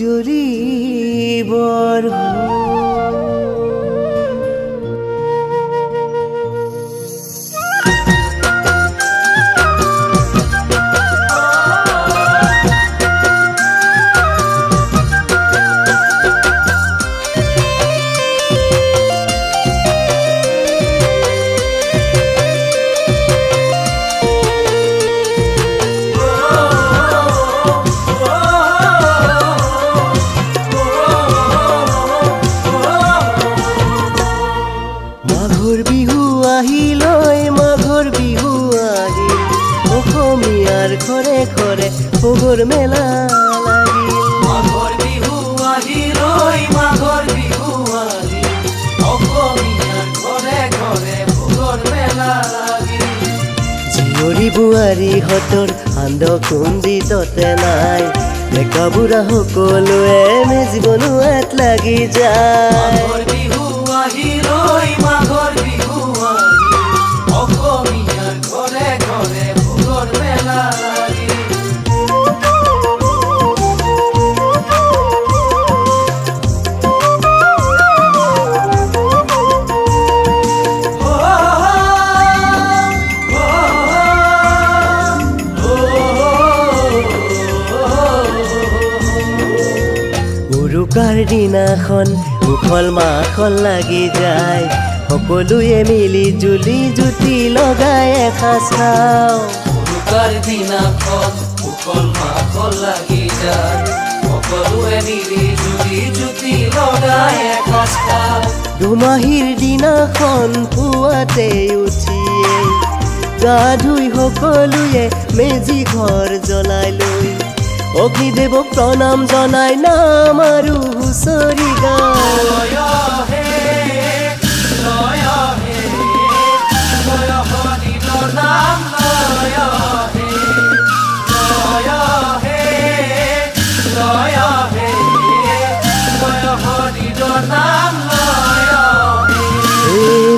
জ্বলিবৰ ঘৰে ঘৰে ভোগৰ মেলা লাগিল মাঘৰ বিহু আহিল মাঘৰ বিহু আহিল অসমীয়াৰ ঘৰে ঘৰে ভোগৰ মেলা লাগিল জীয়ৰী বোৱাৰীহঁতৰ সান্দ খুন্দি ততে নাই ডেকা বুঢ়া সকলোৱে মেজি বনোৱাত লাগি যায় মাঘৰ বিহু আহিল মাঘৰ বিহু আহিল অসমীয়াৰ ঘৰে ঘৰে ভোগৰ মেলা উৰুকাৰ দিনাখন উখল মাখল লাগি যায় সকলোৱে মিলি জুলি জুতি লগাই এসাঁজ খাওঁ উৰুকাৰ দিনাখন উখল মাখল লাগি যায় সকলোৱে মিলি জুলি জুতি লগাই এসাঁজ খাওঁ দুমাহীৰ দিনাখন পুৱাতে উঠিয়ে গা ধুই সকলোৱে মেজি ঘৰ জ্বলাই লৈ অগ্নিদেৱক প্ৰণাম জনাই নাম আৰু হুঁচৰি গায়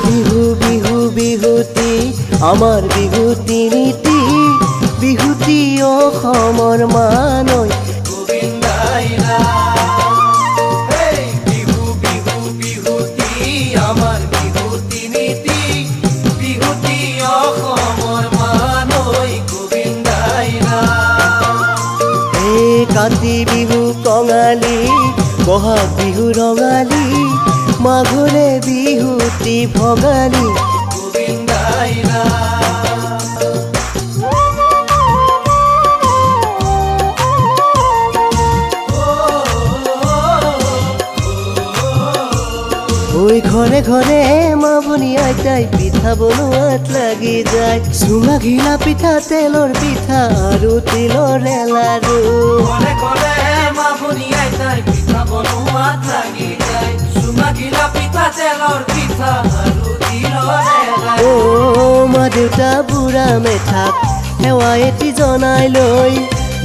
বিহু বিহু বিহুতি আমাৰ বিহুতি নীতি বিহুতি অসমৰ মানৈ গোবিন্দাই বিহু বিহু বিহুতি আমাৰ বিহুতি নীতি বিহুতি অসমৰ মানৈ গোবিন্দাই কাতি বিহু কঙালী বহাগ বিহু ৰঙালী মাঘৰে বিহুতি ভগালী গোবিন্দাই ঐ ঘৰে ঘৰে মামনি আইতাই পিঠা বনোৱাত লাগি যায় চুঙা ঘিলা পিঠা তেলৰ পিঠা আৰু তিলৰে লাৰু ঘৰে ঘৰে মামনি আইতাই পিঠা বনোৱাত লাগি যায় চুঙা ঘিলা পিঠা তেলৰ পিঠা আৰু তিলৰে লাৰু মা দেউতা বুঢ়া মেঠাক সেৱা এটি জনাই লৈ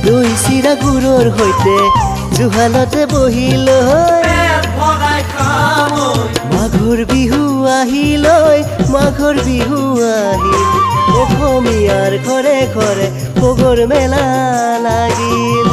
দৈ চিৰা গুৰৰ সৈতে জুহালতে বহি লৈ মাঘৰ বিহু আহিল মাঘৰ বিহু আহিল অসমীয়াৰ ঘৰে ঘৰে ভোগৰ মেলা লাগিল